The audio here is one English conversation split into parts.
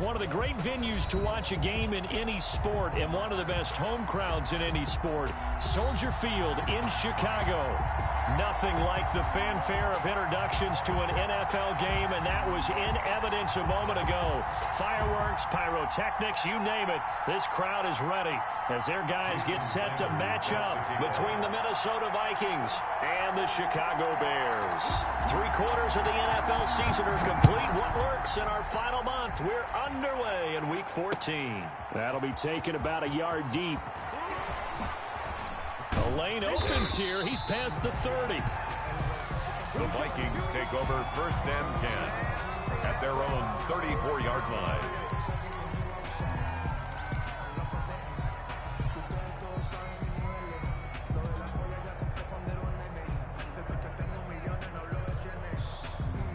One of the great venues to watch a game in any sport and one of the best home crowds in any sport. Soldier Field in Chicago. Nothing like the fanfare of introductions to an NFL game, and that was in evidence a moment ago. Fireworks, pyrotechnics, you name it. This crowd is ready as their guys get set to match up between the Minnesota Vikings and the Chicago Bears. 3/4 of the NFL season are complete. What works in our final month? We're underway in Week 14. That'll be taken about a yard deep. The lane opens here. He's past the 30. The Vikings take over 1st and 10 at their own 34-yard line.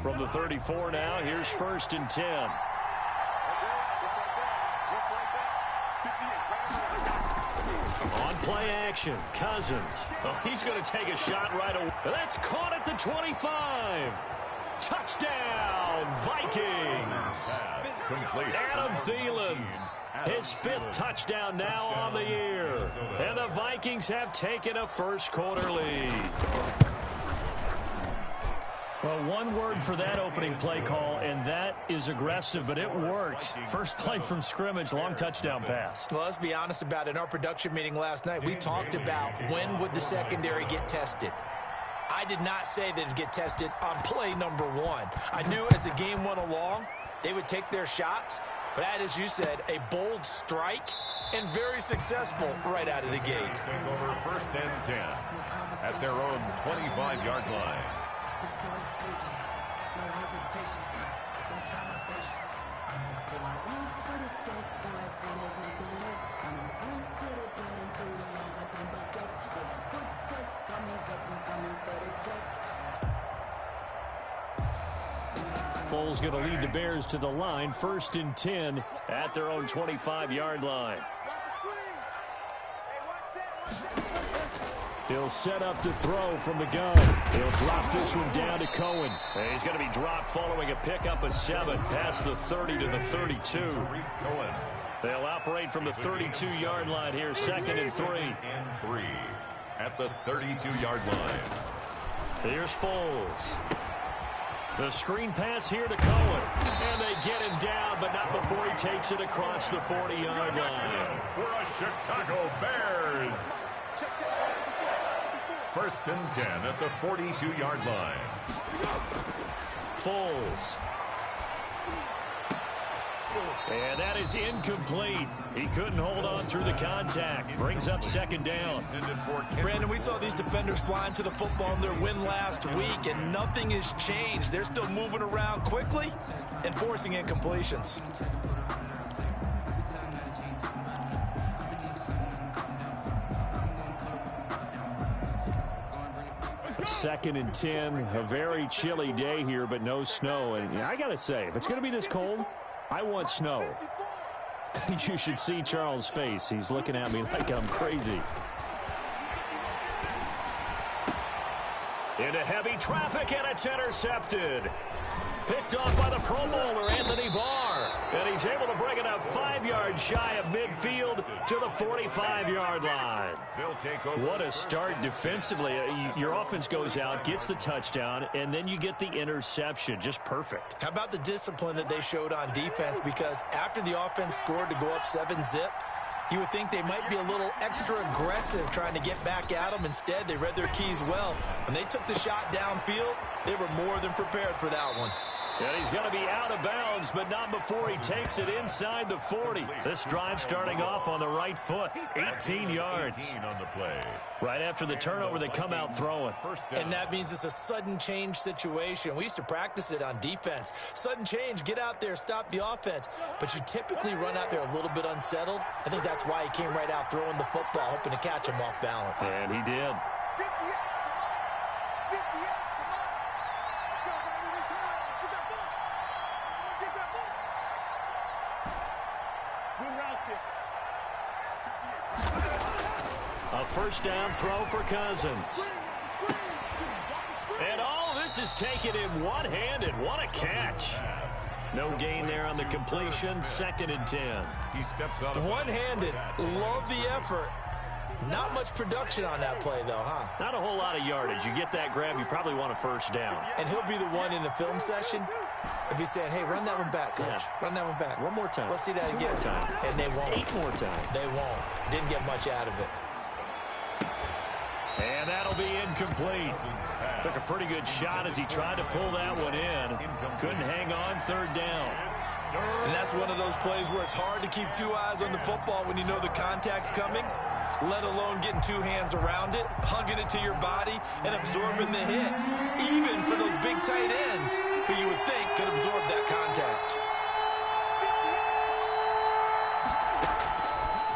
From the 34 now, here's 1st and 10. On play action, Cousins. Oh, he's going to take a shot right away. That's caught at the 25. Touchdown, Vikings. Complete. Adam Thielen, his 5th touchdown now on the year. And the Vikings have taken a first-quarter lead. Well, one word for that opening play call, and that is aggressive, but it worked. First play from scrimmage, long touchdown pass. Well, let's be honest about it. In our production meeting last night, we talked about when would the secondary get tested. I did not say that it'd get tested on play number 1. I knew as the game went along, they would take their shots, but that, as you said, a bold strike and very successful right out of the gate. Take over 1st and 10 at their own 25-yard line. Foles going to lead the Bears to the line. 1st and 10 at their own 25-yard line. He'll set up to throw from the gun. He'll drop this one down to Cohen. And he's going to be dropped following a pickup of 7 past the 30 to the 32. They'll operate from the 32-yard line here, 2nd and 3. At the 32-yard line. Here's Foles. The screen pass here to Cohen. And they get him down, but not before he takes it across the 40-yard line. For a Chicago Bears. 1st and 10 at the 42-yard line. Foles. And that is incomplete. He couldn't hold on through the contact. Brings up 2nd down. Brandon, we saw these defenders flying to the football in their win last week, and nothing has changed. They're still moving around quickly and forcing incompletions. Second and 10, a very chilly day here, but no snow. And I got to say, if it's going to be this cold, I want snow. You should see Charles' face. He's looking at me like I'm crazy. Into heavy traffic, and it's intercepted. Picked off by the Pro Bowler, Anthony Barr. And he's able to bring it up 5 yards shy of midfield to the 45-yard line. What a start defensively. Your offense goes out, gets the touchdown, and then you get the interception. Just perfect. How about the discipline that they showed on defense? Because after the offense scored to go up 7-zip, you would think they might be a little extra aggressive trying to get back at them. Instead, they read their keys well. When they took the shot downfield, they were more than prepared for that one. And he's going to be out of bounds, but not before he takes it inside the 40. This drive starting off on the right foot, 18 yards. 18 on the play. Right after the turnover, they come out throwing. And that means it's a sudden change situation. We used to practice it on defense. Sudden change, get out there, stop the offense. But you typically run out there a little bit unsettled. I think that's why he came right out throwing the football, hoping to catch him off balance. And he did. A first down throw for Cousins. And all this is taken in one-handed. What a catch. No gain there on the completion. 2nd and 10. He steps out of one-handed. Love the effort. Not much production on that play, though, huh? Not a whole lot of yardage. You get that grab, you probably want a first down. And he'll be the one in the film session if he's saying, hey, run that one back, coach. Yeah. Run that one back. One more time. Let's see that 2 again. more time. And they won't. 8 more times. They won't. Didn't get much out of it. And that'll be incomplete. Took a pretty good shot as he tried to pull that one in. Couldn't hang on. 3rd down. And that's one of those plays where it's hard to keep 2 eyes on the football when you know the contact's coming, let alone getting 2 hands around it, hugging it to your body, and absorbing the hit. Even for those big tight ends who you would think could absorb that contact.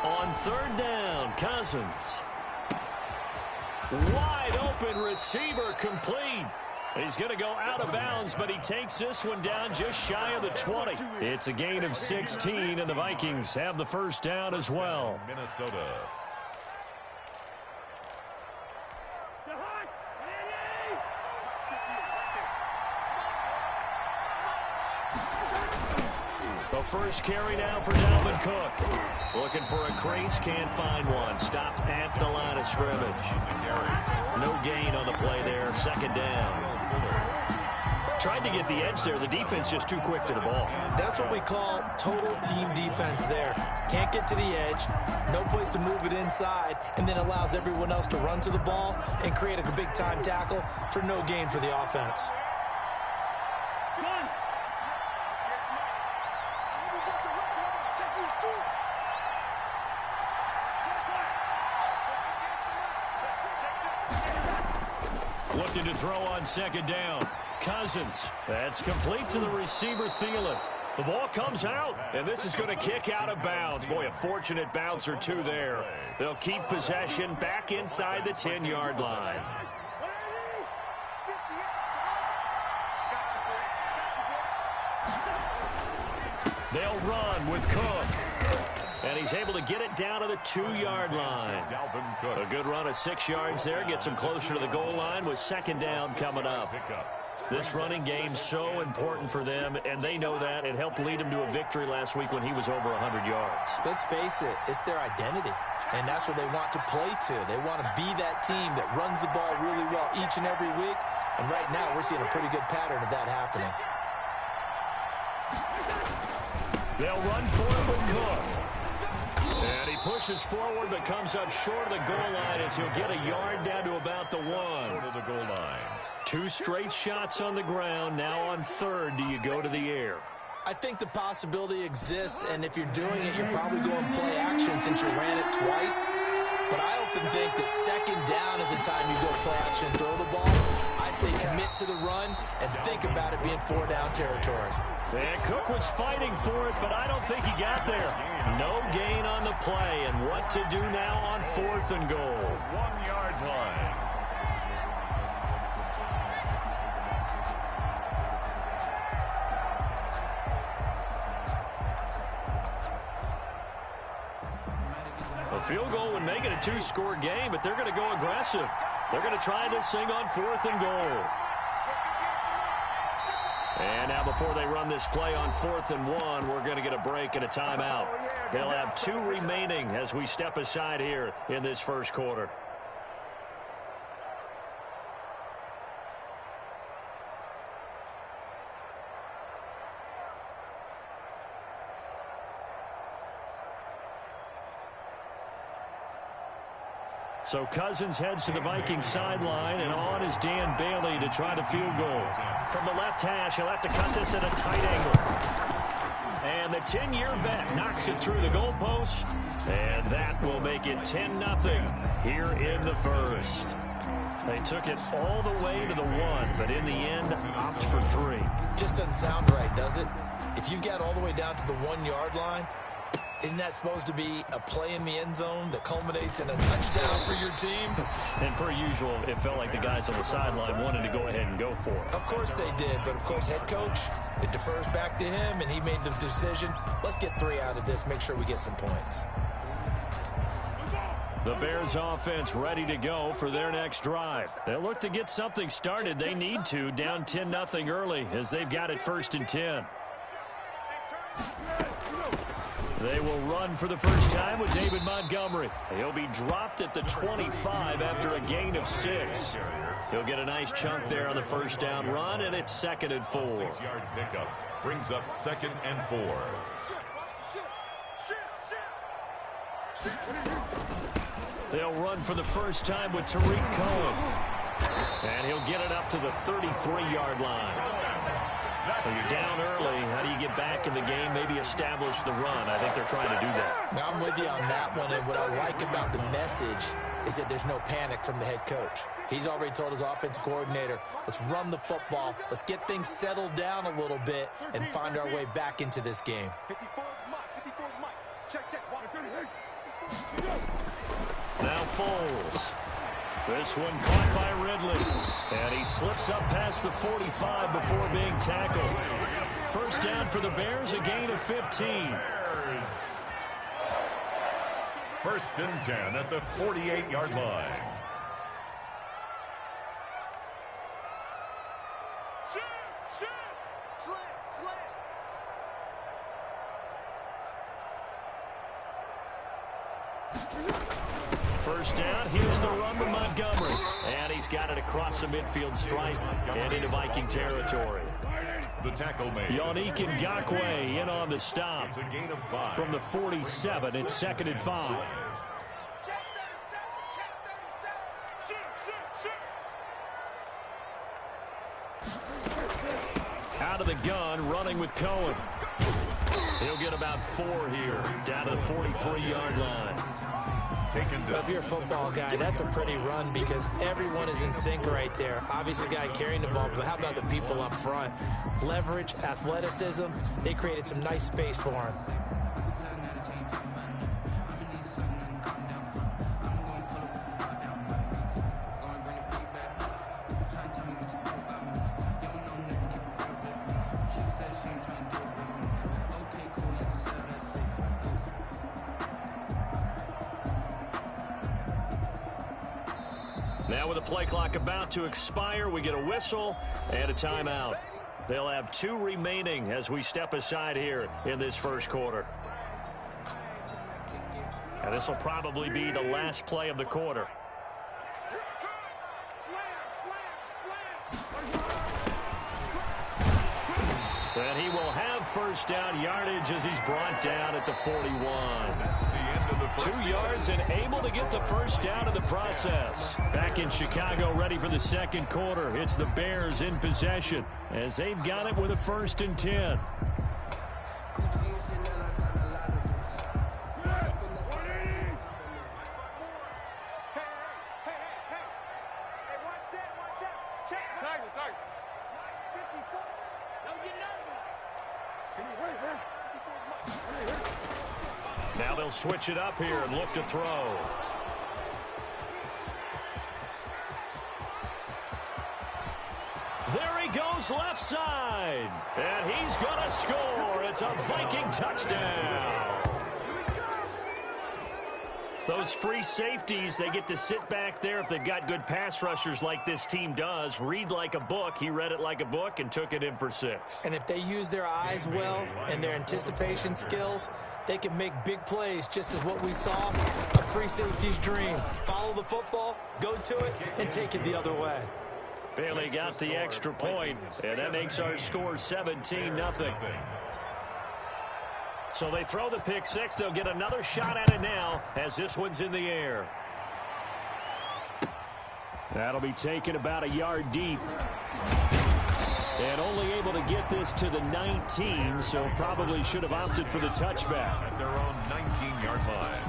On 3rd down, Cousins. Wide open receiver, complete. He's going to go out of bounds, but he takes this one down just shy of the 20. It's a gain of 16, and the Vikings have the first down as well. Minnesota. The first carry now for Dalvin Cook. Looking for a crease, can't find one. Stopped at the line of scrimmage. No gain on the play there. 2nd down. Tried to get the edge there. The defense just too quick to the ball. That's what we call total team defense there. Can't get to the edge, no place to move it inside, and then allows everyone else to run to the ball and create a big-time tackle for no gain for the offense. Looking to throw on 2nd down. Cousins. That's complete to the receiver, Thielen. The ball comes out, and this is going to kick out of bounds. Boy, a fortunate bounce or 2 there. They'll keep possession back inside the 10-yard line. They'll run with Cook. And he's able to get it down to the 2-yard line. A good run of 6 yards there. Gets him closer to the goal line with 2nd down coming up. This running game so important for them, and they know that. It helped lead him to a victory last week when he was over 100 yards. Let's face it, it's their identity, and that's what they want to play to. They want to be that team that runs the ball really well each and every week, and right now we're seeing a pretty good pattern of that happening. They'll run for it with Cook. And he pushes forward but comes up short of the goal line as he'll get a yard down to about the 1. Short of the goal line. 2 straight shots on the ground. Now on 3rd, do you go to the air? I think the possibility exists, and if you're doing it, you're probably going play action since you ran it twice. But I often think that 2nd down is the time you go play action and throw the ball. I say commit to the run and think about it being 4-down territory. And Cook was fighting for it, but I don't think he got there. No gain on the play, and what to do now on 4th and goal. 1-yard line. A field goal would make it a 2-score game, but they're going to go aggressive. They're going to try this thing on 4th and goal. And now before they run this play on 4th and 1, we're going to get a break and a timeout. They'll have 2 remaining as we step aside here in this first quarter. So Cousins heads to the Vikings sideline, and on is Dan Bailey to try the field goal. From the left hash, he'll have to cut this at a tight angle. And the 10-year vet knocks it through the goalpost, and that will make it 10-0 here in the first. They took it all the way to the 1, but in the end, opt for 3. Just doesn't sound right, does it? If you get all the way down to the 1-yard line, isn't that supposed to be a play in the end zone that culminates in a touchdown for your team? And per usual, it felt like the guys on the sideline wanted to go ahead and go for it. Of course they did, but of course head coach, it defers back to him, and he made the decision. Let's get 3 out of this, make sure we get some points. The Bears offense ready to go for their next drive. They'll look to get something started. They need to, down 10-0 early as they've got it 1st and 10. They will run for the first time with David Montgomery. He'll be dropped at the 25 after a gain of 6. He'll get a nice chunk there on the first down run, and it's 2nd and 4. 6-yard pickup brings up 2nd and 4. They'll run for the first time with Tariq Cohen. And he'll get it up to the 33-yard line. When you're down early, how do you get back in the game, maybe establish the run? I think they're trying to do that. Now, I'm with you on that one, and what I like about the message is that there's no panic from the head coach. He's already told his offensive coordinator, let's run the football, let's get things settled down a little bit, and find our way back into this game. Now Foles. This one caught by Ridley. And he slips up past the 45 before being tackled. First down for the Bears, a gain of 15. First and 10 at the 48-yard line. First down, here's the run with Montgomery. And he's got it across the midfield stripe and into Viking territory. The tackle made. Yannick Ngakoue in on the stop. It's a gain of 5. From the 47, it's 2nd and 5. Out of the gun, running with Cohen. He'll get about 4 here, down to the 43-yard line. Well, if you're a football guy, that's a pretty run because everyone is in sync right there. Obviously, the guy carrying the ball, but how about the people up front? Leverage, athleticism, they created some nice space for him. Now with the play clock about to expire, we get a whistle and a timeout. They'll have 2 remaining as we step aside here in this first quarter. And this will probably be the last play of the quarter. And he will have first down yardage as he's brought down at the 41. That's the end of the first. 2 yards and able to get the first down in the process. Back in Chicago, ready for the second quarter. It's the Bears in possession as they've got it with a 1st and 10. Now they'll switch it up here and look to throw. There he goes left side. And he's going to score. It's a Viking touchdown. Those free safeties, they get to sit back there if they've got good pass rushers like this team does. Read like a book. He read it like a book and took it in for 6. And if they use their eyes well and their anticipation skills, they can make big plays, just as what we saw, a free safety's dream. Follow the football, go to it, and take it the other way. Bailey got the extra point, and that makes our score 17-0. So they throw the pick 6. They'll get another shot at it now as this one's in the air. That'll be taken about a yard deep. And only able to get this to the 19, so probably should have opted for the touchback. At their own 19-yard line.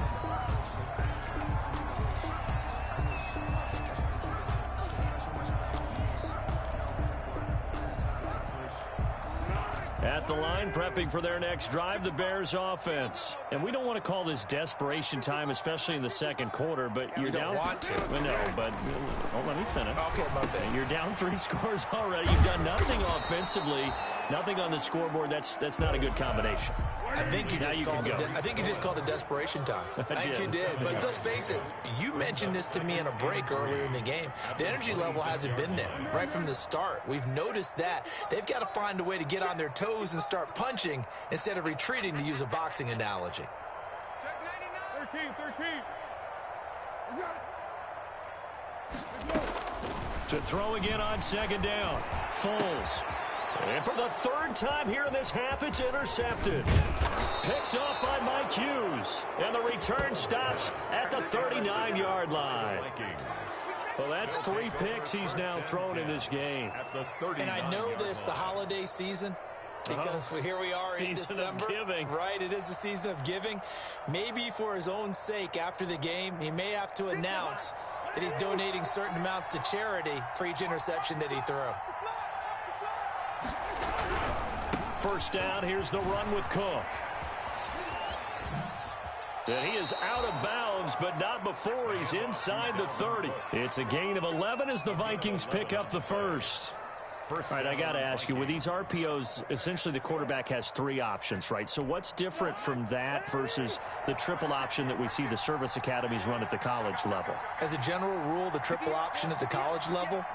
At the line, prepping for their next drive, the Bears offense. And we don't want to call this desperation time, especially in the second quarter, but you're down. Don't want to. No, but let me finish. Okay, my bad. You're down 3 scores already. You've done nothing offensively. Nothing on the scoreboard. That's not a good combination. I think you just called it desperation time. I think you did. But let's face it, you mentioned this to me in a break earlier in the game. The energy level hasn't been there right from the start. We've noticed that. They've got to find a way to get on their toes and start punching instead of retreating, to use a boxing analogy. 13. To throw again on second down. Foles. And for the third time here in this half, it's intercepted. Picked off by Mike Hughes. And the return stops at the 39-yard line. Well, that's 3 picks he's now thrown in this game. And I know this, the holiday season, because here we are in December. Right, it is the season of giving. Maybe for his own sake, after the game, he may have to announce that he's donating certain amounts to charity for each interception that he threw. First down, here's the run with Cook. And he is out of bounds, but not before he's inside the 30. It's a gain of 11 as the Vikings pick up the first. All right, I got to ask you, with these RPOs, essentially the quarterback has 3 options, right? So what's different from that versus the triple option that we see the service academies run at the college level? As a general rule, the triple option at the college level,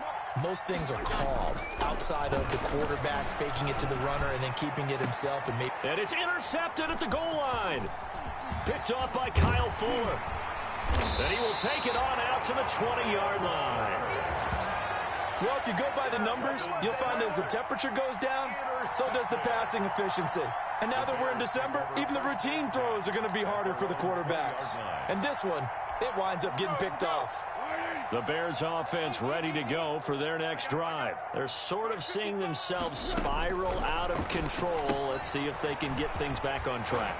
most things are called outside of the quarterback faking it to the runner and then keeping it himself. And it's intercepted at the goal line. Picked off by Kyle Fuller. And he will take it on out to the 20-yard line. Well, if you go by the numbers, you'll find as the temperature goes down, so does the passing efficiency. And now that we're in December, even the routine throws are going to be harder for the quarterbacks. And this one, it winds up getting picked off. The Bears offense ready to go for their next drive. They're sort of seeing themselves spiral out of control. Let's see if they can get things back on track.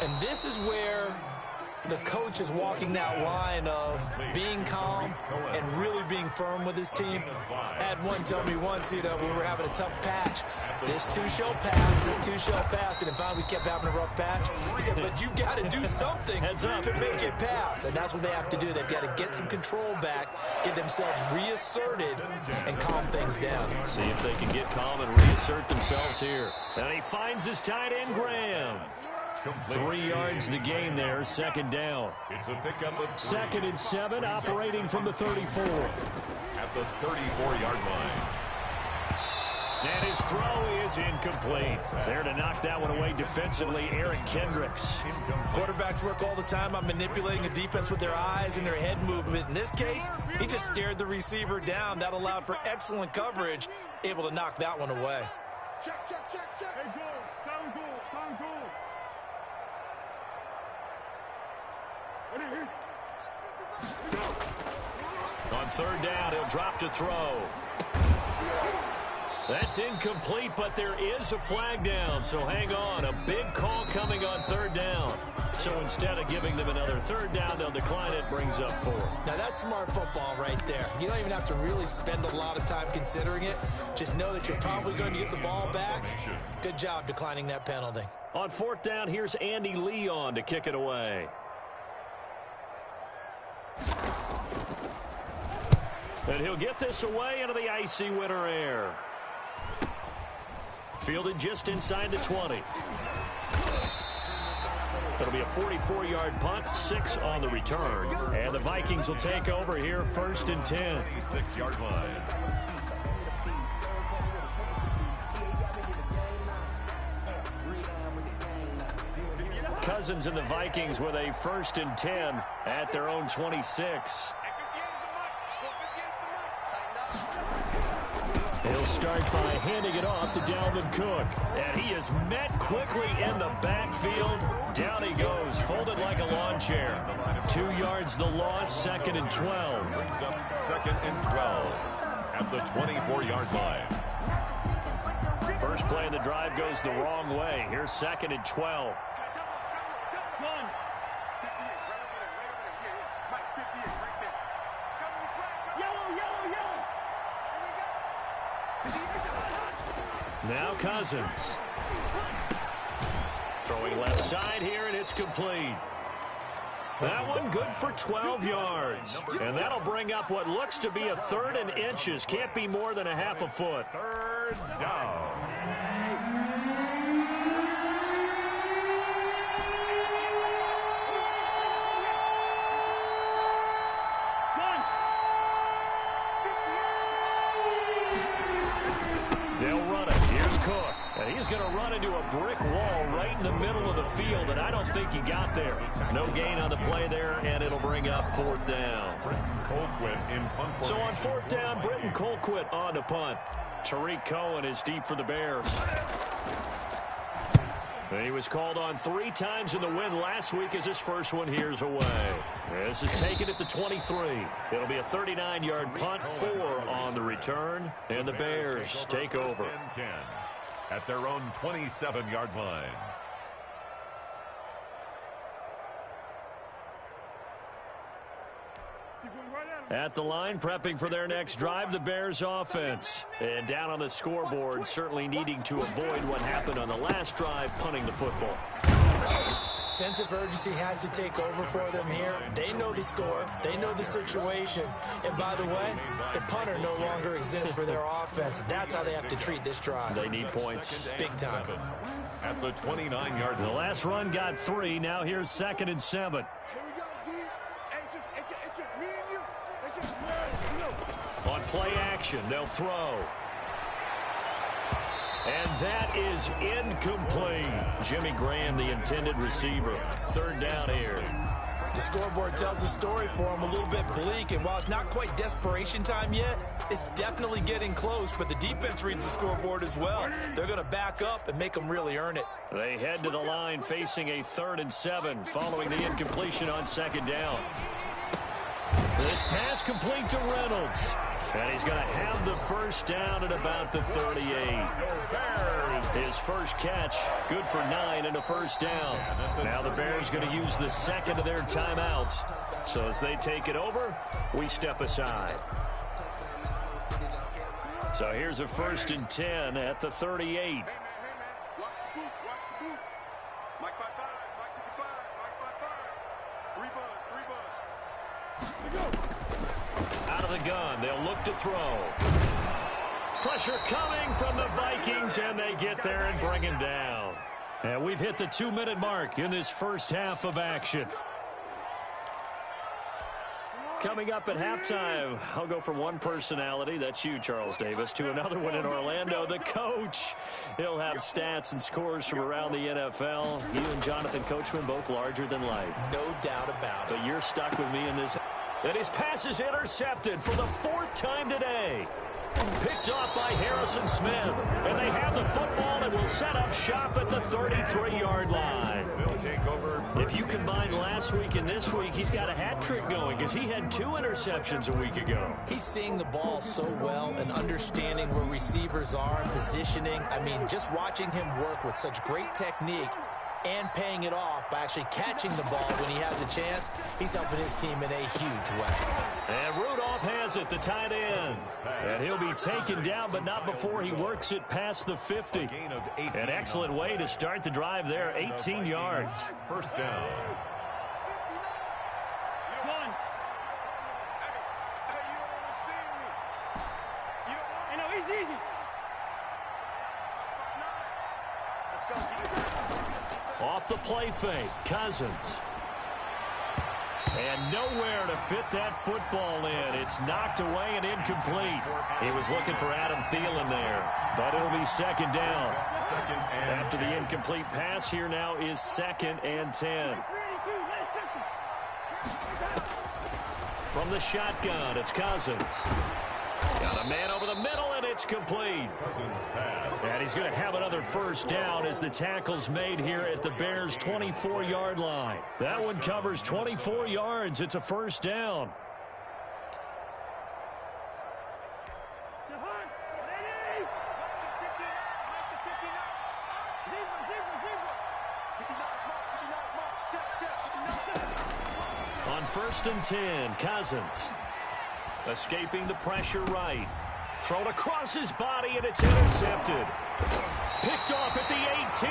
And this is where the coach is walking that line of being calm and really being firm with his team. I had one tell me once, we were having a tough patch. This too shall pass, this too shall pass. And finally we kept having a rough patch. He said, but you got to do something to make it pass. And that's what they have to do. They've got to get some control back, get themselves reasserted, and calm things down. See if they can get calm and reassert themselves here. And he finds his tight end, Graham. 3 yards the gain there, second down. It's a pickup of 2nd and 7, operating from the 34. At the 34-yard line. And his throw is incomplete. There to knock that one away defensively, Eric Kendricks. Quarterbacks work all the time on manipulating a defense with their eyes and their head movement. In this case, he just stared the receiver down. That allowed for excellent coverage, able to knock that one away. Check. Hey, go. Sound go. On 3rd down, he'll drop to throw. That's incomplete, but there is a flag down, so hang on. A big call coming on 3rd down. So instead of giving them another 3rd down, they'll decline it, brings up 4. Now that's smart football right there. You don't even have to really spend a lot of time considering it. Just know that you're probably going to get the ball back. Good job declining that penalty. On 4th down, here's Andy Leon to kick it away. And he'll get this away into the icy winter air. Fielded just inside the 20. It'll be a 44-yard punt, 6 on the return. And the Vikings will take over here, 1st and 10. 6-yard line. Cousins and the Vikings with a 1st and 10 at their own 26. He'll start by handing it off to Dalvin Cook. And he is met quickly in the backfield. Down he goes, folded like a lawn chair. 2 yards the loss, 2nd and 12. Brings up 2nd and 12 at the 24-yard line. First play of the drive goes the wrong way. Here's 2nd and 12. Now Cousins. Throwing left side here, and it's complete. That one good for 12 yards. And that'll bring up what looks to be a 3rd and inches. Can't be more than a half a foot. 3rd down. They'll run it. Here's Cook. And he's going to run into a brick wall right in the middle of the field, and I don't think he got there. No gain on the play there, and it'll bring up fourth down. Colquitt in punt formation. So on fourth down, Britton Colquitt on to punt. Tariq Cohen is deep for the Bears. He was called on 3 times in the win last week as his first one here's away. This is taken at the 23. It'll be a 39-yard punt, 4 on the return, and the Bears take over. 10 at their own 27-yard line. At the line, prepping for their next drive, the Bears offense. And down on the scoreboard, certainly needing to avoid what happened on the last drive, punting the football. Sense of urgency has to take over for them here. They know the score. They know the situation. And by the way, the punter no longer exists for their offense. That's how they have to treat this drive. They need points. Big time. At the 29-yard line. The last run got 3. Now here's 2nd and 7. Here we go, D. Hey, it's just me and you. It's just me and you. On play action, they'll throw. And that is incomplete. Jimmy Graham, the intended receiver. 3rd down here. The scoreboard tells the story for him, a little bit bleak, and while it's not quite desperation time yet, it's definitely getting close, but the defense reads the scoreboard as well. They're going to back up and make them really earn it. They head to the line facing a 3rd and 7 following the incompletion on 2nd down. This pass complete to Reynolds. And he's going to have the first down at about the 38. His first catch, good for 9 and a first down. Now the Bears going to use the second of their timeouts. So as they take it over, we step aside. So here's a 1st and 10 at the 38. Hey, man. Watch the boot. Mike 5-5. Mike to the 5. Mike 5-5. 3 buzz. Here we go. Out of the gun, they'll look to throw. Pressure coming from the Vikings, and they get there and bring him down. And we've hit the 2-minute mark in this first half of action. Coming up at halftime, I'll go from one personality, that's you, Charles Davis, to another one in Orlando, the coach. He'll have stats and scores from around the NFL. You and Jonathan Coachman, both larger than life. No doubt about it. But you're stuck with me in this. And his pass is intercepted for the 4th time today. Picked off by Harrison Smith. And they have the football and will set up shop at the 33-yard line. They'll take over. If you combine last week and this week, he's got a hat trick going because he had 2 interceptions a week ago. He's seeing the ball so well and understanding where receivers are and positioning. I mean, just watching him work with such great technique and paying it off by actually catching the ball when he has a chance, he's helping his team in a huge way. And Rudolph has it, the tight end. And he'll be taken down, but not before he works it past the 50. An excellent way to start the drive there, 18 yards. First down. Off the play fake, Cousins. And nowhere to fit that football in. It's knocked away and incomplete. He was looking for Adam Thielen there, but it'll be 2nd down. After the incomplete pass, here now is 2nd and 10. From the shotgun, it's Cousins. Got a man over the middle, and it's complete. Cousins pass. And he's going to have another first down as the tackle's made here at the Bears' 24-yard line. That one covers 24 yards. It's a first down. On 1st and 10, Cousins. Escaping the pressure right. Thrown across his body, and it's intercepted. Picked off at the 18.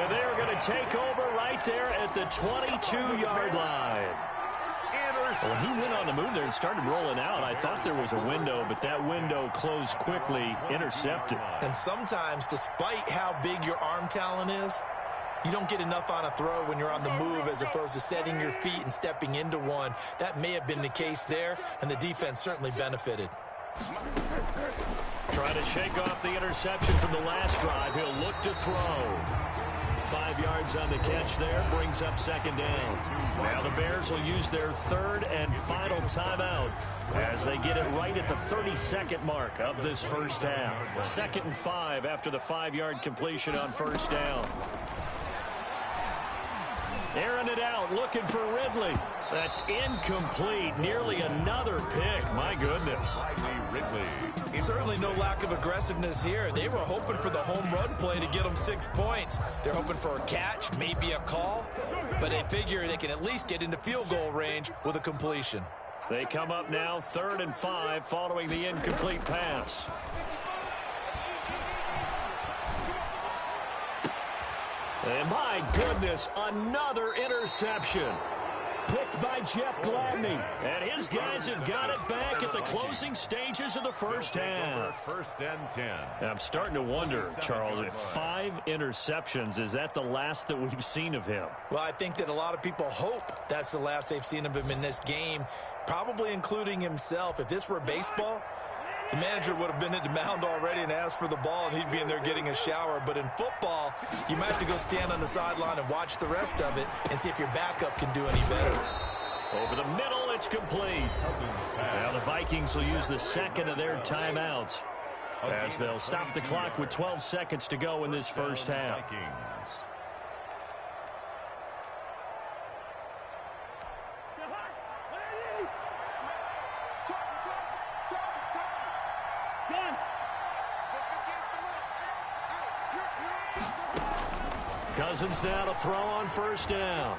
And they're going to take over right there at the 22-yard line. When he went on the move there and started rolling out, I thought there was a window, but that window closed quickly, intercepted. And sometimes, despite how big your arm talent is, you don't get enough on a throw when you're on the move as opposed to setting your feet and stepping into one. That may have been the case there, and the defense certainly benefited. Trying Trying to shake off the interception from the last drive. He'll look to throw. 5 yards on the catch there, brings up second down. Now the Bears will use their third and final timeout as they get it right at the 32nd mark of this first half. 2nd and 5 after the 5-yard completion on first down. Airing it out, looking for Ridley. That's incomplete. Nearly another pick. My goodness. Ridley. Certainly no lack of aggressiveness here. They were hoping for the home run play to get them 6 points. They're hoping for a catch, maybe a call, but they figure they can at least get into field goal range with a completion. They come up now 3rd and 5 following the incomplete pass. And my goodness, another interception. Picked by Jeff Gladney. And his guys have got it back at the closing stages of the first half. 1st and 10. I'm starting to wonder, Charles, if 5 interceptions, is that the last that we've seen of him? Well, I think that a lot of people hope that's the last they've seen of him in this game, probably including himself. If this were baseball, the manager would have been at the mound already and asked for the ball, and he'd be in there getting a shower. But in football, you might have to go stand on the sideline and watch the rest of it and see if your backup can do any better. Over the middle, it's complete. Now the Vikings will use the 2nd of their timeouts as they'll stop the clock with 12 seconds to go in this first half. Cousins now to throw on first down.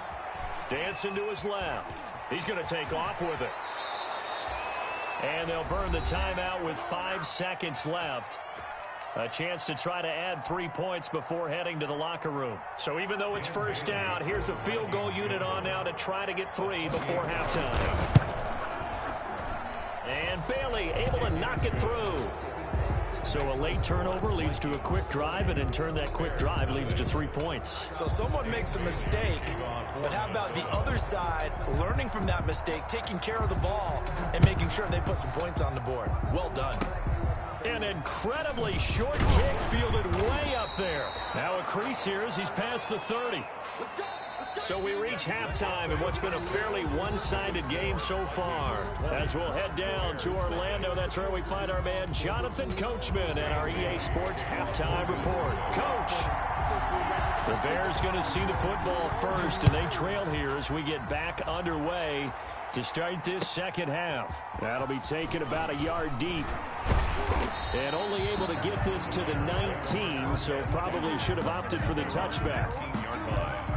Dancing to his left. He's going to take off with it. And they'll burn the timeout with 5 seconds left. A chance to try to add 3 points before heading to the locker room. So even though it's first down, here's the field goal unit on now to try to get 3 before halftime. And Bailey able to knock it through. So a late turnover leads to a quick drive, and in turn that quick drive leads to 3 points. So someone makes a mistake, but how about the other side learning from that mistake, taking care of the ball, and making sure they put some points on the board? Well done. An incredibly short kick fielded way up there. Now a crease here as he's past the 30. So we reach halftime in what's been a fairly one-sided game so far. As we'll head down to Orlando, that's where we find our man Jonathan Coachman and our EA Sports Halftime Report. Coach! The Bears going to see the football first, and they trail here as we get back underway to start this second half. That'll be taken about a yard deep. And only able to get this to the 19, so probably should have opted for the touchback. 18-yard line.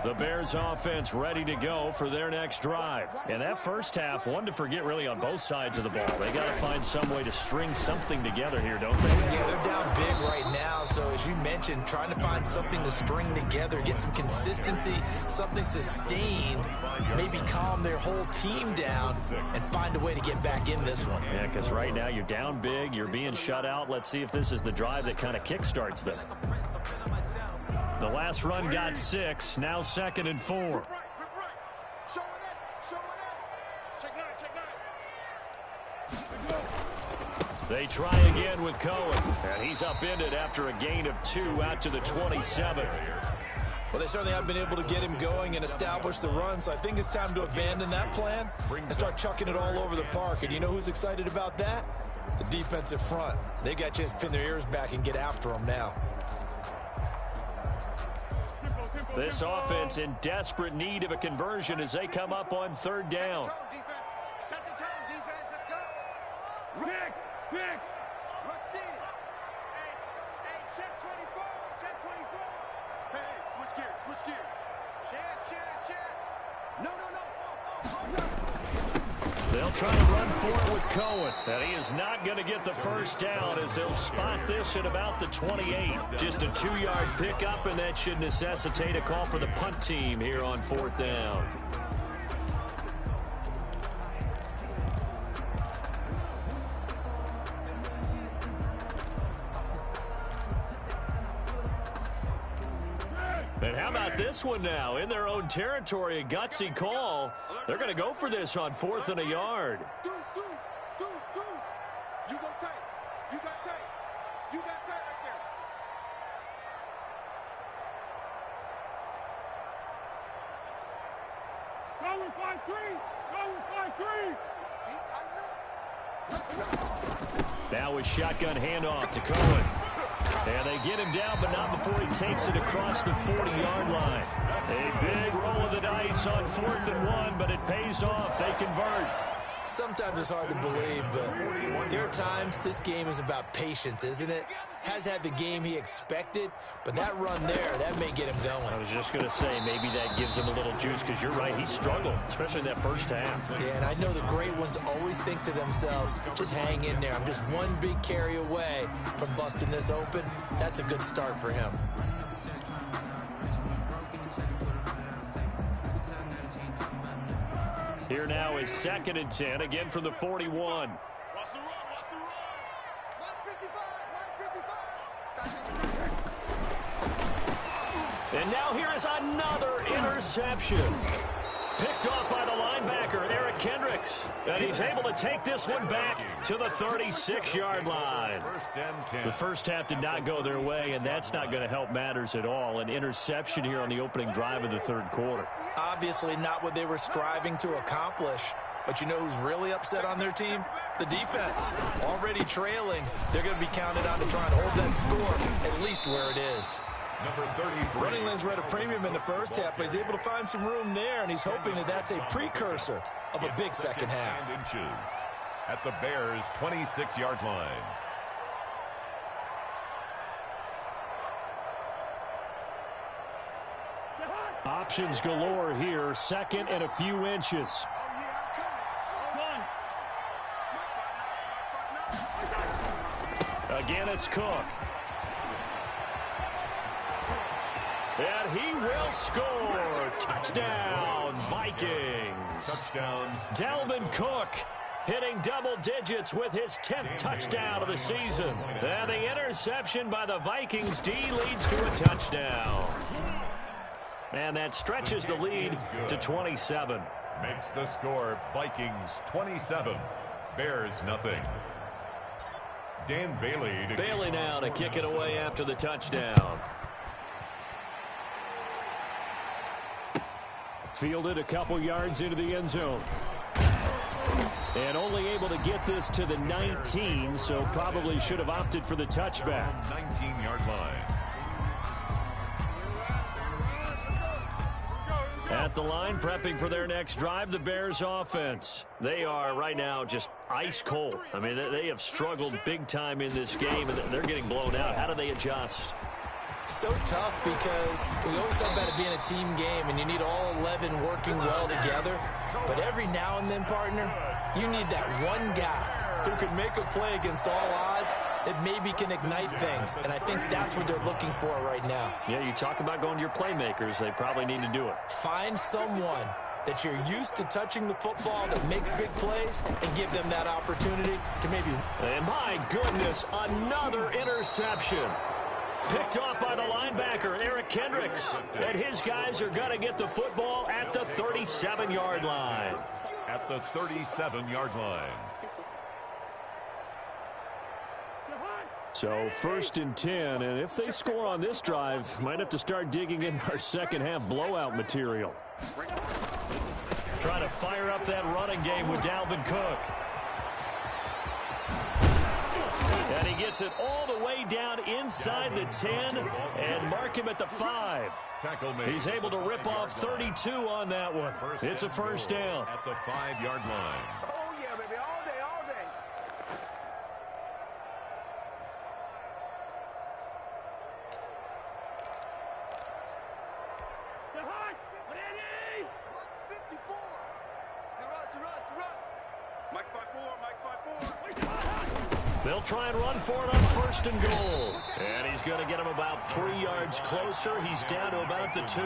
The Bears offense ready to go for their next drive. And that first half, one to forget really on both sides of the ball. They got to find some way to string something together here, don't they? Yeah, they're down big right now. So as you mentioned, trying to find something to string together, get some consistency, something sustained, maybe calm their whole team down and find a way to get back in this one. Yeah, because right now you're down big, you're being shut out. Let's see if this is the drive that kind of kickstarts them. The last run got 6, now 2nd and 4. They try again with Cohen, and he's upended after a gain of 2 out to the 27. Well, they certainly have been able to get him going and establish the run, so I think it's time to abandon that plan and start chucking it all over the park. And you know who's excited about that? The defensive front. They got a chance to pin their ears back and get after them now. This offense in desperate need of a conversion as they come up on 3rd down. Set the tone, defense. Let's go. Pick. Rashid. Hey, check 24. Check 24. Hey, switch gears. Chance. No. They'll try to run for it with Cohen. And he is not going to get the first down as they'll spot this at about the 28. Just a 2-yard pickup, and that should necessitate a call for the punt team here on 4th down. And how How about this one now? In their own territory, a gutsy call. They're going to go for this on 4th and a yard. Deuce. You go tight. You got tight. You got tight right there. Going 5-3. Now a shotgun handoff to Cohen. And they get him down, but not before he takes it across the 40-yard line. A big roll of the dice on 4th and 1, but it pays off. They convert. Sometimes it's hard to believe, but there are times this game is about patience, isn't it? Has had the game he expected, but that run there, that may get him going. I was just going to say, maybe that gives him a little juice, because you're right, he struggled, especially in that first half. Yeah, and I know the great ones always think to themselves, just hang in there. I'm just one big carry away from busting this open. That's a good start for him. Here now is 2nd and 10, again from the 41. Watch the run. 155. And now here is another interception. Picked off by the linebacker, Eric Kendricks. And he's able to take this one back to the 36-yard line. The first half did not go their way, and that's not going to help matters at all. An interception here on the opening drive of the third quarter. Obviously not what they were striving to accomplish. But you know who's really upset on their team? The defense. Already trailing. They're going to be counted on to try and hold that score at least where it is. Number 33. Running lanes were at a premium in the first half, but he's able to find some room there, and he's hoping that that's a precursor of a big second half. Inches at the Bears' 26-yard line. Options galore here. 2nd and a few inches. Again, it's Cook. And he will score. Touchdown, Vikings. Touchdown. Dalvin Cook hitting double digits with his 10th touchdown of the season. And the interception by the Vikings D leads to a touchdown. And that stretches the lead to 27. Makes the score Vikings 27, Bears nothing. Dan Bailey. Bailey now to kick it away after the touchdown. Fielded a couple yards into the end zone. And only able to get this to the 19, so probably should have opted for the touchback. 19-yard line. At the line, prepping for their next drive, the Bears offense. They are right now just ice cold. I mean, they have struggled big time in this game, and they're getting blown out. How do they adjust? So tough because we always talk about it being a team game, and you need all 11 working well together. But every now and then, partner, you need that one guy who can make a play against all odds that maybe can ignite things. And I think that's what they're looking for right now. Yeah, you talk about going to your playmakers. They probably need to do it. Find someone that you're used to touching the football that makes big plays and give them that opportunity to maybe. And my goodness, another interception. Picked off by the linebacker, Eric Kendricks. And his guys are going to get the football at the 37-yard line. At the 37-yard line. So 1st and 10, and if they score on this drive, might have to start digging in our second half blowout material. Trying to fire up that running game with Dalvin Cook. And he gets it all the way down inside the 10 and mark him at the 5. He's able to rip off 32 on that one. It's a first down. At the 5-yard line. Oh, yeah, baby, all day, all day. The hunt, ready? 54. He runs. Mike 5-4. They'll try and run for it on 1st and goal. And he's going to get him about 3 yards closer. He's down to about the 2.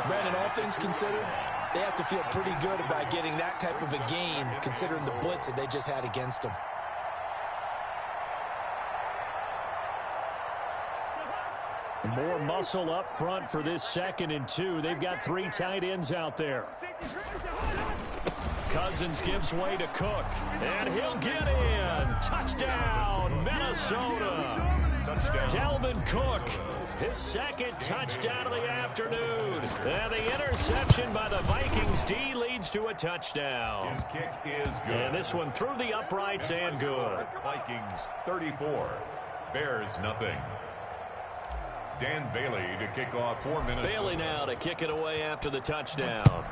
Brandon, all things considered, they have to feel pretty good about getting that type of a gain considering the blitz that they just had against them. More muscle up front for this 2nd and 2. They've got 3 tight ends out there. Cousins gives way to Cook, and he'll get in. Touchdown, Minnesota. Touchdown. Dalvin Cook, his 2nd touchdown of the afternoon. And the interception by the Vikings D leads to a touchdown. His kick is good. And this one through the uprights and good. Vikings 34, Bears nothing. Dan Bailey to kick off for Minnesota. Bailey now to kick it away after the touchdown.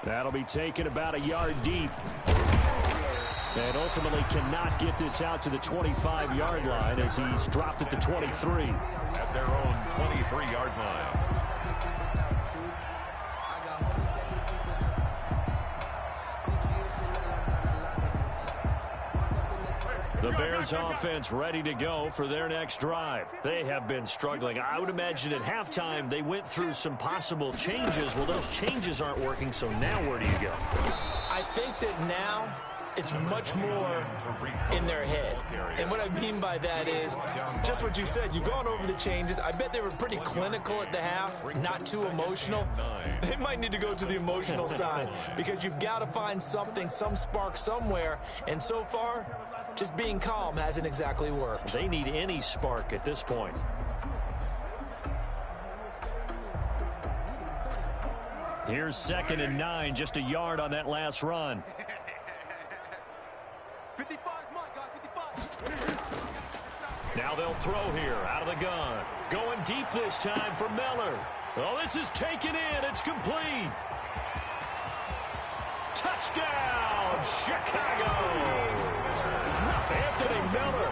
That'll be taken about a yard deep. And ultimately cannot get this out to the 25-yard line as he's dropped at the 23. At their own 23-yard line. The Bears offense ready to go for their next drive. They have been struggling. I would imagine at halftime they went through some possible changes. Well, those changes aren't working, so now where do you go? I think that now it's much more in their head. And what I mean by that is just what you said. You've gone over the changes. I bet they were pretty clinical at the half, not too emotional. They might need to go to the emotional side because you've got to find something, some spark somewhere. And so far, just being calm hasn't exactly worked. They need any spark at this point. Here's 2nd and 9, just a yard on that last run. 55 is mine, guys, 55. Now they'll throw here out of the gun. Going deep this time for Miller. Oh, this is taken in. It's complete. Touchdown, Chicago. Anthony Miller,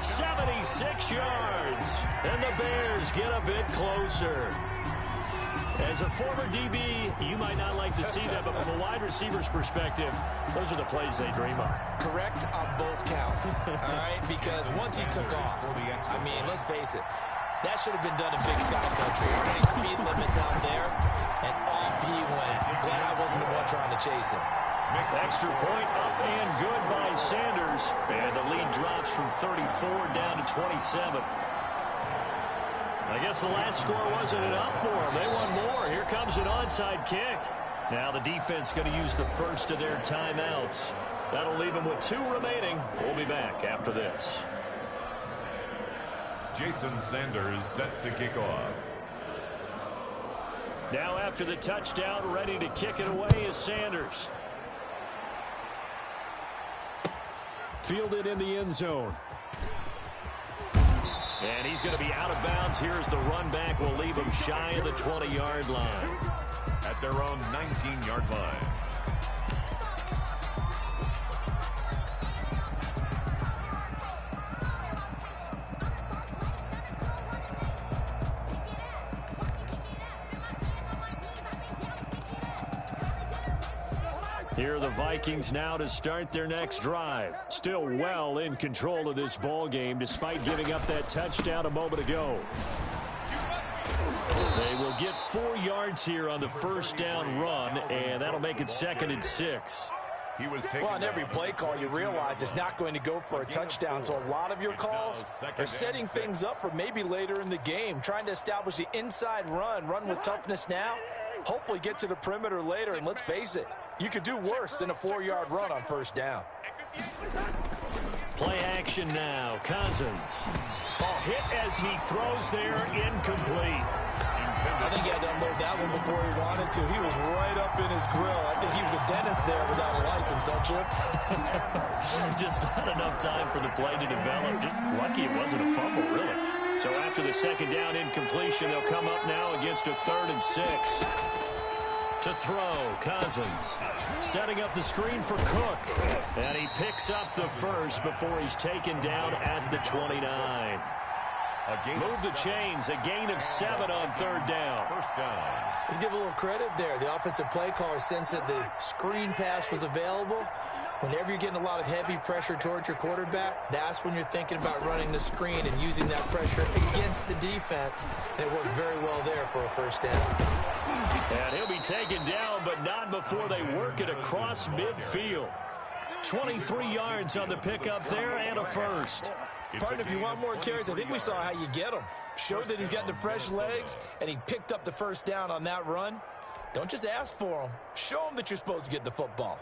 76 yards. And the Bears get a bit closer. As a former DB, you might not like to see that, but from a wide receiver's perspective, those are the plays they dream of. Correct on both counts, all right? Because once he took off, I mean, let's face it, that should have been done in Big Sky Country. Already speed limits out there, and off he went. Glad I wasn't the one trying to chase him. Extra point up and good by Sanders. And the lead drops from 34 down to 27. I guess the last score wasn't enough for them. They want more. Here comes an onside kick. Now the defense going to use the first of their timeouts. That'll leave them with 2 remaining. We'll be back after this. Jason Sanders set to kick off. Now after the touchdown, ready to kick it away is Sanders. Fielded in the end zone. And he's going to be out of bounds. Here's the run back. Will leave him shy of the 20-yard line. At their own 19-yard line. Here are the Vikings now to start their next drive. Still well in control of this ball game despite giving up that touchdown a moment ago. They will get 4 yards here on the first down run, and that'll make it 2nd and 6. Well, on every play call, you realize it's not going to go for a touchdown, so a lot of your calls are setting things up for maybe later in the game, trying to establish the inside run with toughness now, hopefully get to the perimeter later, and let's face it, you could do worse than a 4-yard run on first down. Play action now. Cousins. Ball hit as he throws there, incomplete. I think he had to unload that one before he wanted to. He was right up in his grill. I think he was a dentist there without a license, don't you? Just not enough time for the play to develop. Just lucky it wasn't a fumble, really. So after the second down incompletion, they'll come up now against a 3rd and 6. To throw, Cousins. Setting up the screen for Cook. And he picks up the first before he's taken down at the 29. Move the chains, a gain of 7 on 3rd down. First down. Let's give a little credit there. The offensive play caller sensed that the screen pass was available. Whenever you're getting a lot of heavy pressure towards your quarterback, that's when you're thinking about running the screen and using that pressure against the defense. And it worked very well there for a first down. And he'll be taken down, but not before they work it across midfield. 23 yards on the pickup there and a first. Partner, if you want more carries, I think we saw how you get them. Showed that he's got the fresh legs, and he picked up the first down on that run. Don't just ask for them. Show them that you're supposed to get the football.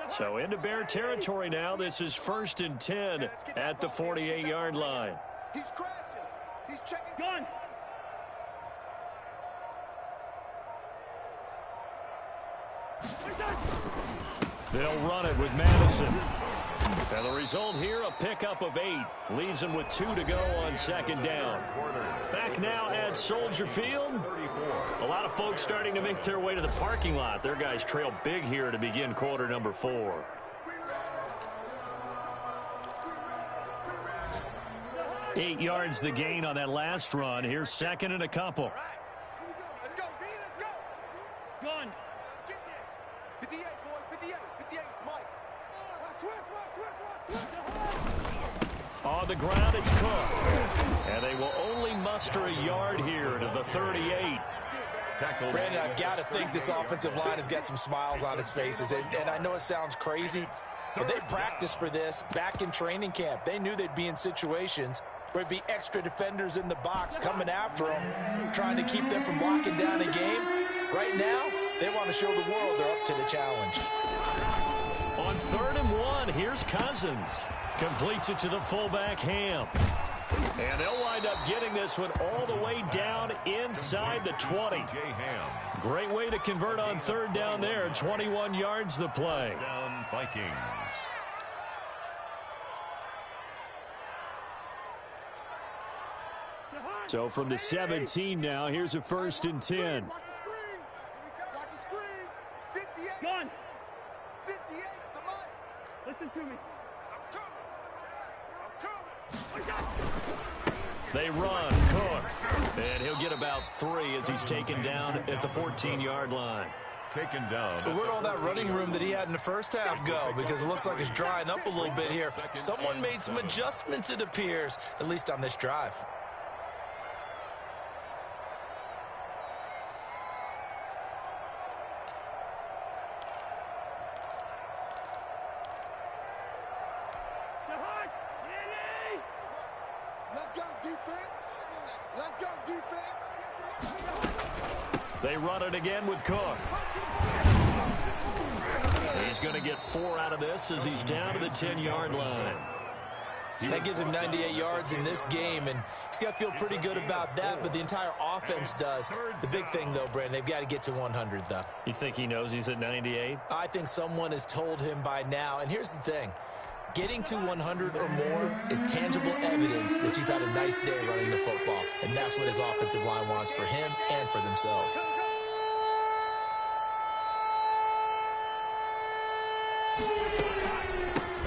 So into Bear territory now. This is 1st and 10 at the 48-yard line. He's crashing. He's checking. Gun. They'll run it with Madison. And the result here, a pickup of 8. Leaves him with 2 to go on 2nd down. Back now at Soldier Field. A lot of folks starting to make their way to the parking lot. Their guys trail big here to begin quarter number 4. Eight yards the gain on that last run. Here's 2nd and a couple. Let's go, D, let's go. Gun. Let's get there. 58, boys, 58. 58, it's Mike. Switch. On the ground, it's Cook. And they will only muster a yard here to the 38. Brandon, I've got to think this offensive line has got some smiles on its faces. And I know it sounds crazy, but they practiced for this back in training camp. They knew they'd be in situations where it'd be extra defenders in the box coming after them, trying to keep them from locking down a game. Right now, they want to show the world they're up to the challenge. On 3rd and 1, here's Cousins. Completes it to the fullback, Ham. And they'll wind up getting this one all the way down inside the 20. Great way to convert on 3rd down there. 21 yards the play. Down Vikings. So from the 17 now, here's a 1st and 10. Watch the screen. Watch the screen. 58. Gun. 58 is the Mike. Listen to me. I'm coming. They run, Cook. And he'll get about 3 as he's taken down at the 14-yard line. Taken down. So where'd all that running room that he had in the first half go? Because it looks like it's drying up a little bit here. Someone made some adjustments, it appears, at least on this drive. Let's go, defense. Let's go, defense. They run it again with Cook. He's going to get 4 out of this as he's down to the 10-yard line. That gives him 98 yards in this game, and he's got to feel pretty good about that, but the entire offense does. The big thing, though, Brandon, they've got to get to 100, though. You think he knows he's at 98? I think someone has told him by now, and here's the thing. Getting to 100 or more is tangible evidence that you've had a nice day running the football, and that's what his offensive line wants for him and for themselves.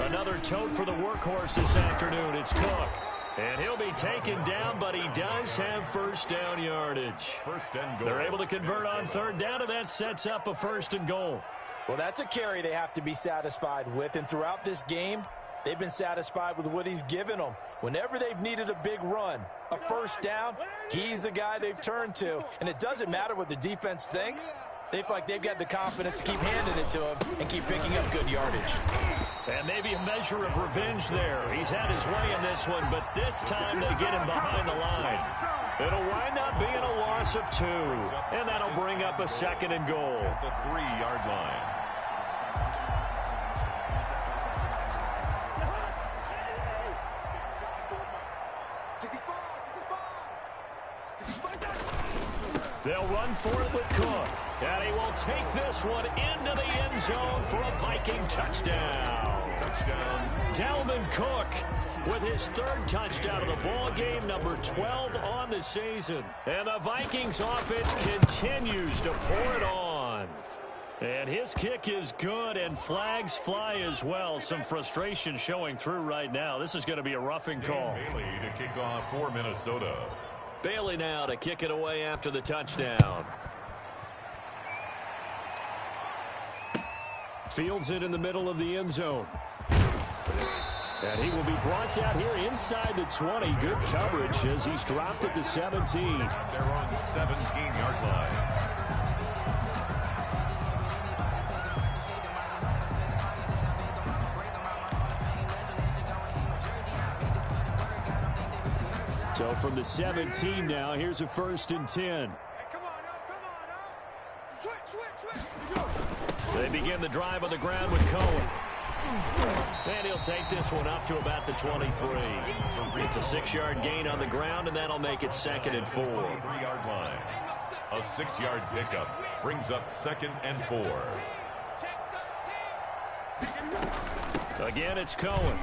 Another tote for the workhorse this afternoon. It's Cook. And he'll be taken down, but he does have 1st down yardage. 1st and goal. They're able to convert on 3rd down, and that sets up a 1st and goal. Well, that's a carry they have to be satisfied with, and throughout this game, they've been satisfied with what he's given them. Whenever they've needed a big run, a 1st down, he's the guy they've turned to. And it doesn't matter what the defense thinks. They feel like they've got the confidence to keep handing it to him and keep picking up good yardage. And maybe a measure of revenge there. He's had his way in this one, but this time they get him behind the line. It'll wind up being a loss of 2, and that'll bring up a 2nd and goal. At the 3-yard line. They'll run for it with Cook. And he will take this one into the end zone for a Viking touchdown. Dalvin Cook with his 3rd touchdown of the ball game, number 12 on the season. And the Vikings offense continues to pour it on. And his kick is good, and flags fly as well. Some frustration showing through right now. This is going to be a roughing call. Bailey to kick off for Minnesota. Bailey now to kick it away after the touchdown. Fields it in the middle of the end zone. And he will be brought down here inside the 20. Good coverage as he's dropped at the 17. They're on the 17-yard line. So from the 17 now, here's a 1st and 10. Hey, come on now. Switch. They begin the drive on the ground with Cohen. And he'll take this one up to about the 23. It's a 6-yard gain on the ground, and that'll make it 2nd and 4. 3-yard line. A 6-yard pickup brings up 2nd and 4. Again, it's Cohen.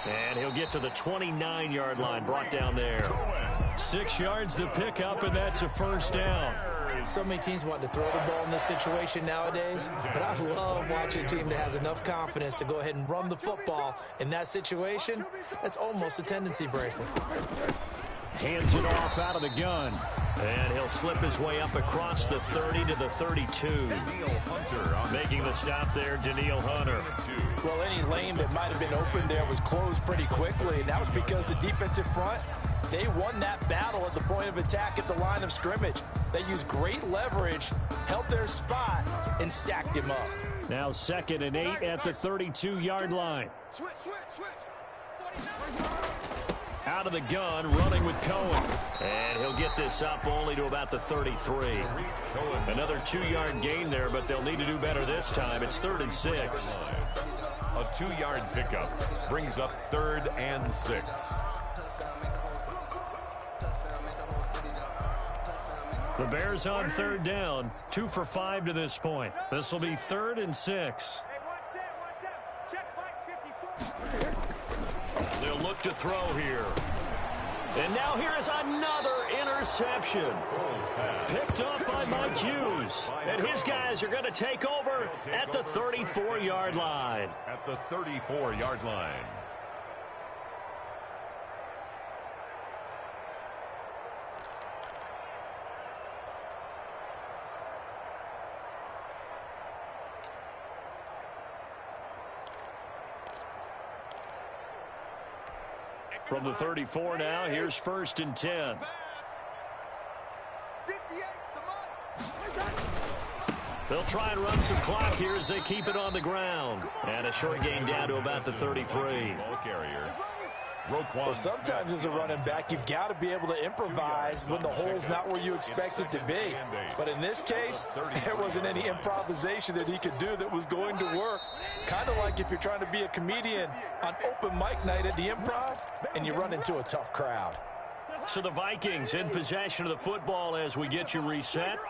And he'll get to the 29-yard line, brought down there. 6 yards the pickup, and that's a 1st down. So many teams want to throw the ball in this situation nowadays, but I love watching a team that has enough confidence to go ahead and run the football. In that situation, that's almost a tendency breaker. Hands it off out of the gun. And he'll slip his way up across the 30 to the 32. Making the stop there, Danielle Hunter. Well, any lane that might have been open there was closed pretty quickly, and that was because the defensive front, they won that battle at the point of attack at the line of scrimmage. They used great leverage, held their spot, and stacked him up. Now 2nd and 8 at the 32-yard line. Switch. Out of the gun, running with Cohen. And he'll get this up only to about the 33. Another 2-yard gain there, but they'll need to do better this time. It's 3rd and 6. A 2-yard pickup brings up 3rd and 6. The Bears on 3rd down, 2 for 5 to this point. This will be 3rd and 6. Hey, one set. Check Mike 54. They'll look to throw here. And now here is another interception. Picked up by Mike Hughes. And his guys are going to take over at the 34-yard line. At the 34-yard line. From the 34 now, here's 1st and 10. 58's the Mike. They'll try and run some clock here as they keep it on the ground. And a short gain down to about the 33. Ball carrier. Well, sometimes as a running back, you've got to be able to improvise when the hole's not where you expect it to be. But in this case, there wasn't any improvisation that he could do that was going to work. Kind of like if you're trying to be a comedian on open mic night at the Improv and you run into a tough crowd. So the Vikings in possession of the football as we get you reset.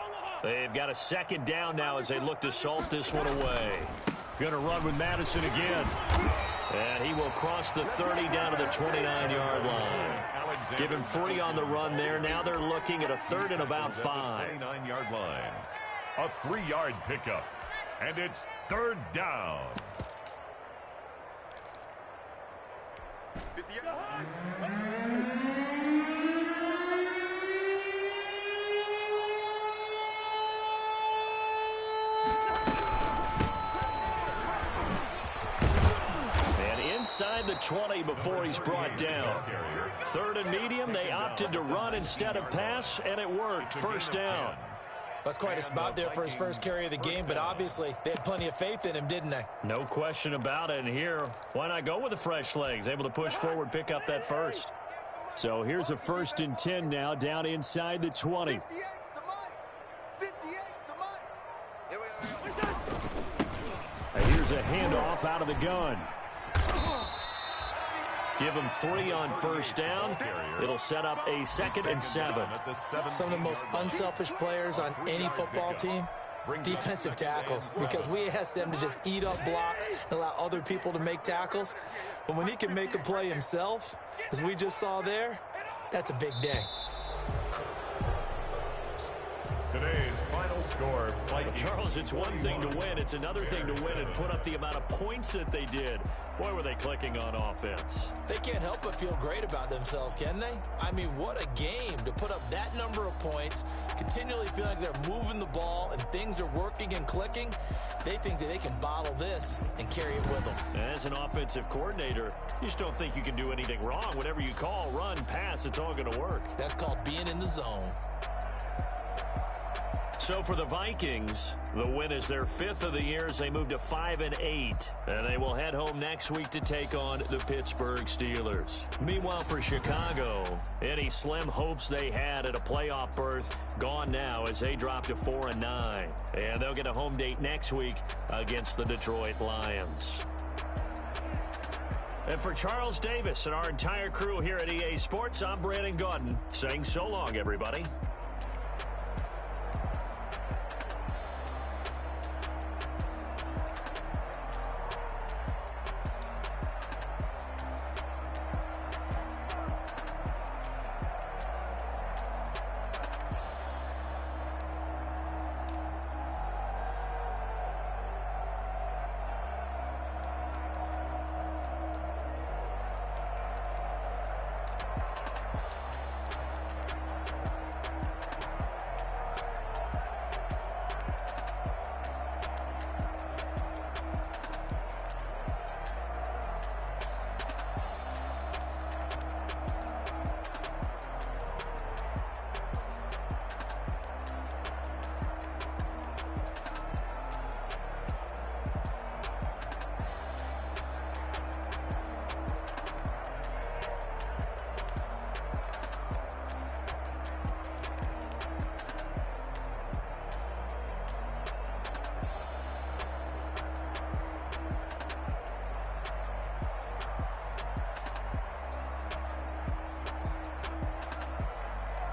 They've got a 2nd down now as they look to salt this one away. Going to run with Madison again. And he will cross the 30 down to the 29-yard line. Give him 3 on the run there. Now they're looking at a 3rd and about 5. 29-yard line. A 3-yard pickup. And it's 3rd down. 58. Inside the 20 before he's brought down. 3rd and medium, they opted to run instead of pass, and it worked. 1st down. That's quite a spot there for his first carry of the game, but obviously they had plenty of faith in him, didn't they? No question about it. And here, why not go with the fresh legs? Able to push forward, pick up that 1st. So here's a 1st and 10 now, down inside the 20. 58's the Mike. 58's the Mike. And here's a handoff out of the gun. Give him 3 on 1st down. It'll set up a 2nd and 7. Some of the most unselfish players on any football team, defensive tackles, because we ask them to just eat up blocks and allow other people to make tackles. But when he can make a play himself, as we just saw there, that's a big day. Today's final score. Vikings. Charles, it's one thing to win. It's another thing to win and put up the amount of points that they did. Boy, were they clicking on offense. They can't help but feel great about themselves, can they? I mean, what a game to put up that number of points, continually feel like they're moving the ball and things are working and clicking. They think that they can bottle this and carry it with them. As an offensive coordinator, you just don't think you can do anything wrong. Whatever you call, run, pass, it's all going to work. That's called being in the zone. So for the Vikings, the win is their 5th of the year as they move to 5-8. And they will head home next week to take on the Pittsburgh Steelers. Meanwhile, for Chicago, any slim hopes they had at a playoff berth gone now as they drop to 4-9. And they'll get a home date next week against the Detroit Lions. And for Charles Davis and our entire crew here at EA Sports, I'm Brandon Gaudin saying so long, everybody.